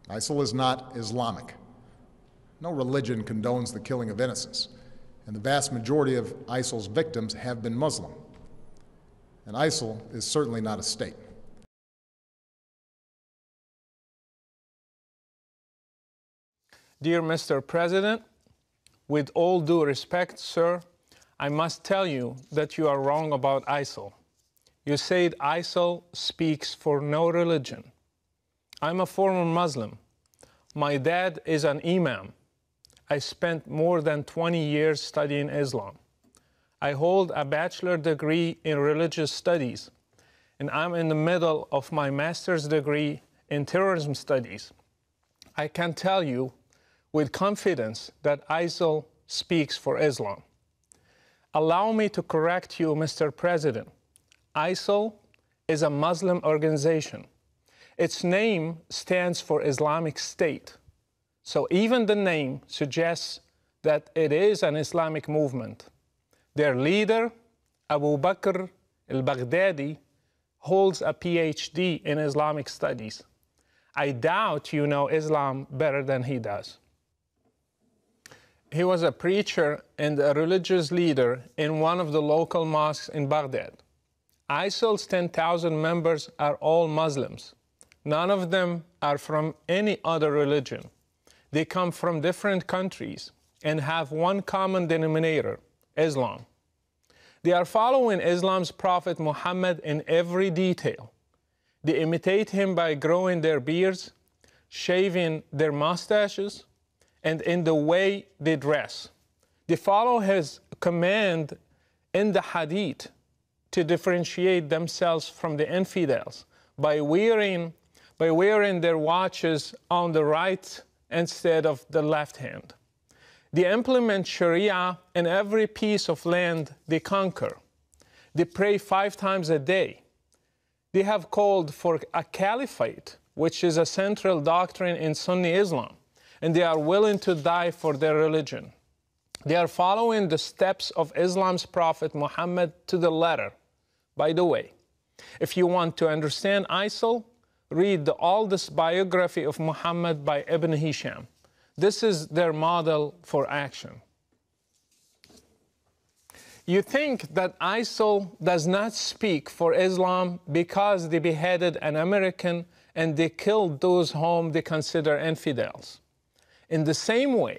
ISIL is not Islamic. No religion condones the killing of innocents, and the vast majority of ISIL's victims have been Muslim. And ISIL is certainly not a state. Dear Mr. President, with all due respect, sir, I must tell you that you are wrong about ISIL. You said ISIL speaks for no religion. I'm a former Muslim. My dad is an imam. I spent more than 20 years studying Islam. I hold a bachelor degree in religious studies, and I'm in the middle of my master's degree in terrorism studies. I can tell you with confidence that ISIL speaks for Islam. Allow me to correct you, Mr. President. ISIL is a Muslim organization. Its name stands for Islamic State. So even the name suggests that it is an Islamic movement. Their leader, Abu Bakr al-Baghdadi, holds a PhD in Islamic studies. I doubt you know Islam better than he does. He was a preacher and a religious leader in one of the local mosques in Baghdad. ISIL's 10,000 members are all Muslims. None of them are from any other religion. They come from different countries and have one common denominator, Islam. They are following Islam's Prophet Muhammad in every detail. They imitate him by growing their beards, shaving their mustaches, and in the way they dress. They follow his command in the hadith to differentiate themselves from the infidels by wearing their watches on the right instead of the left hand. They implement Sharia in every piece of land they conquer. They pray 5 times a day. They have called for a caliphate, which is a central doctrine in Sunni Islam, and they are willing to die for their religion. They are following the steps of Islam's Prophet Muhammad to the letter. By the way, if you want to understand ISIL, read the oldest biography of Muhammad by Ibn Hisham. This is their model for action. You think that ISIL does not speak for Islam because they beheaded an American and they killed those whom they consider infidels. In the same way,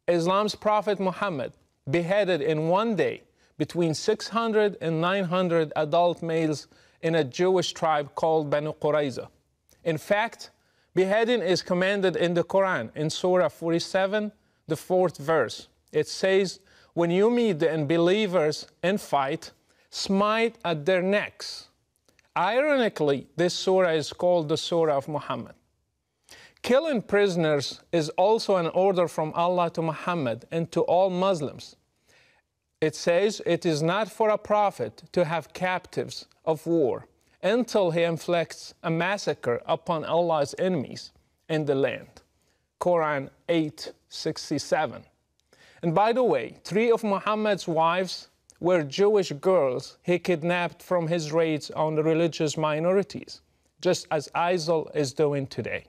Islam's Prophet Muhammad beheaded in one day between 600 and 900 adult males in a Jewish tribe called Banu Qurayza. In fact, beheading is commanded in the Quran in Surah 47, the 4th verse. It says, when you meet the unbelievers in fight, smite at their necks. Ironically, this surah is called the Surah of Muhammad. Killing prisoners is also an order from Allah to Muhammad and to all Muslims. It says it is not for a prophet to have captives of war until he inflicts a massacre upon Allah's enemies in the land. Quran 8:67. And by the way, 3 of Muhammad's wives were Jewish girls he kidnapped from his raids on the religious minorities, just as ISIL is doing today.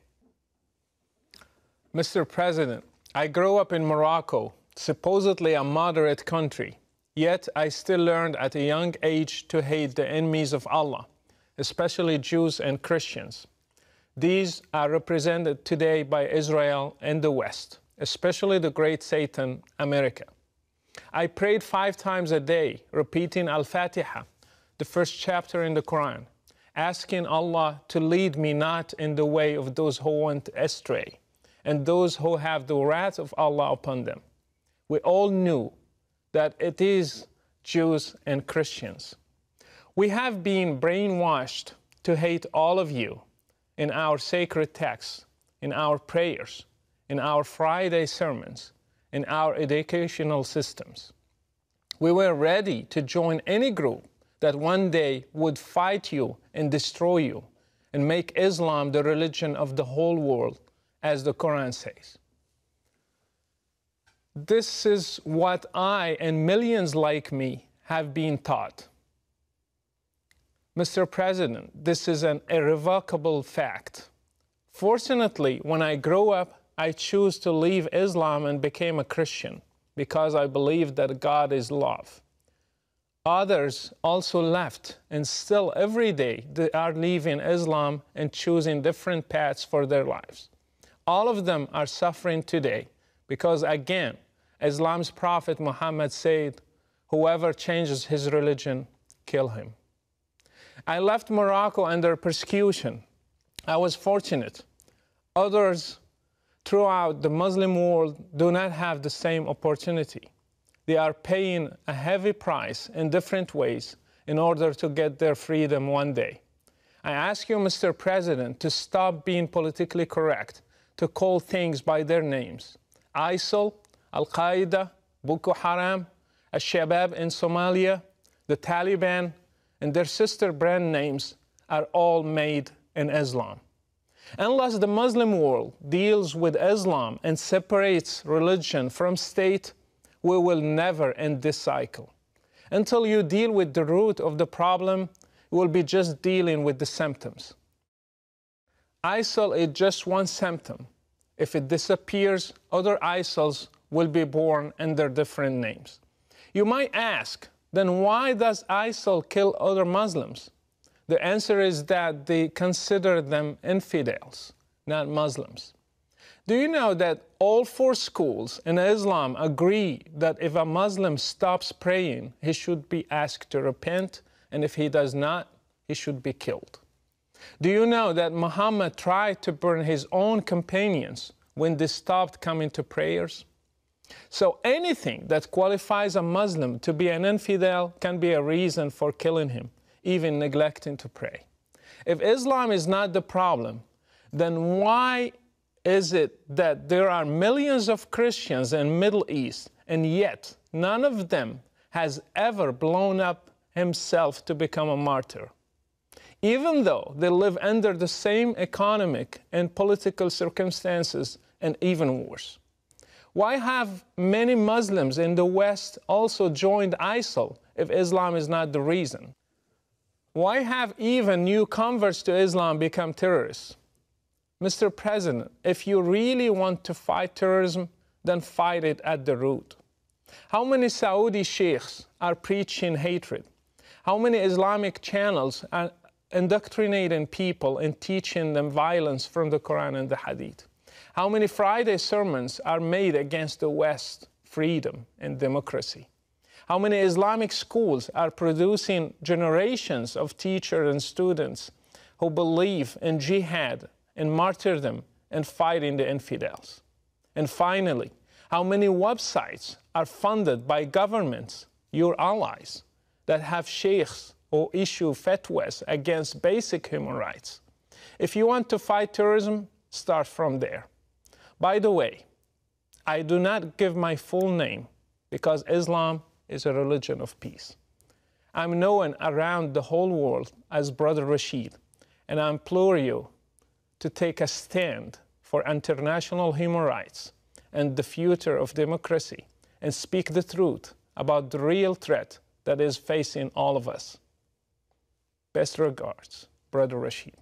Mr. President, I grew up in Morocco, supposedly a moderate country, yet I still learned at a young age to hate the enemies of Allah, especially Jews and Christians. These are represented today by Israel and the West, especially the great Satan, America. I prayed 5 times a day, repeating Al-Fatiha, the first chapter in the Quran, asking Allah to lead me not in the way of those who went astray, and those who have the wrath of Allah upon them. We all knew that it is Jews and Christians. We have been brainwashed to hate all of you in our sacred texts, in our prayers, in our Friday sermons, in our educational systems. We were ready to join any group that one day would fight you and destroy you and make Islam the religion of the whole world, as the Quran says. This is what I and millions like me have been taught. Mr. President, this is an irrevocable fact. Fortunately, when I grew up, I chose to leave Islam and became a Christian because I believe that God is love. Others also left, and still every day they are leaving Islam and choosing different paths for their lives. All of them are suffering today because, again, Islam's Prophet Muhammad said, whoever changes his religion, kill him. I left Morocco under persecution. I was fortunate. Others throughout the Muslim world do not have the same opportunity. They are paying a heavy price in different ways in order to get their freedom one day. I ask you, Mr. President, to stop being politically correct, to call things by their names. ISIL, Al-Qaeda, Boko Haram, Al-Shabaab in Somalia, the Taliban, and their sister brand names are all made in Islam. Unless the Muslim world deals with Islam and separates religion from state, we will never end this cycle. Until you deal with the root of the problem, you will be just dealing with the symptoms. ISIL is just one symptom. If it disappears, other ISILs will be born under different names. You might ask, then why does ISIL kill other Muslims? The answer is that they consider them infidels, not Muslims. Do you know that all 4 schools in Islam agree that if a Muslim stops praying, he should be asked to repent, and if he does not, he should be killed? Do you know that Muhammad tried to burn his own companions when they stopped coming to prayers? So anything that qualifies a Muslim to be an infidel can be a reason for killing him, even neglecting to pray. If Islam is not the problem, then why is it that there are millions of Christians in the Middle East, and yet none of them has ever blown up himself to become a martyr? Even though they live under the same economic and political circumstances, and even worse. Why have many Muslims in the West also joined ISIL if Islam is not the reason? Why have even new converts to Islam become terrorists? Mr. President, if you really want to fight terrorism, then fight it at the root. How many Saudi sheikhs are preaching hatred? How many Islamic channels are indoctrinating people and teaching them violence from the Quran and the Hadith? How many Friday sermons are made against the West, freedom and democracy? How many Islamic schools are producing generations of teachers and students who believe in jihad and martyrdom and fighting the infidels? And finally, how many websites are funded by governments, your allies, that have sheikhs who issue fatwas against basic human rights? If you want to fight terrorism, start from there. By the way, I do not give my full name because Islam is a religion of peace. I'm known around the whole world as Brother Rachid, and I implore you to take a stand for international human rights and the future of democracy and speak the truth about the real threat that is facing all of us. Best regards, Brother Rachid.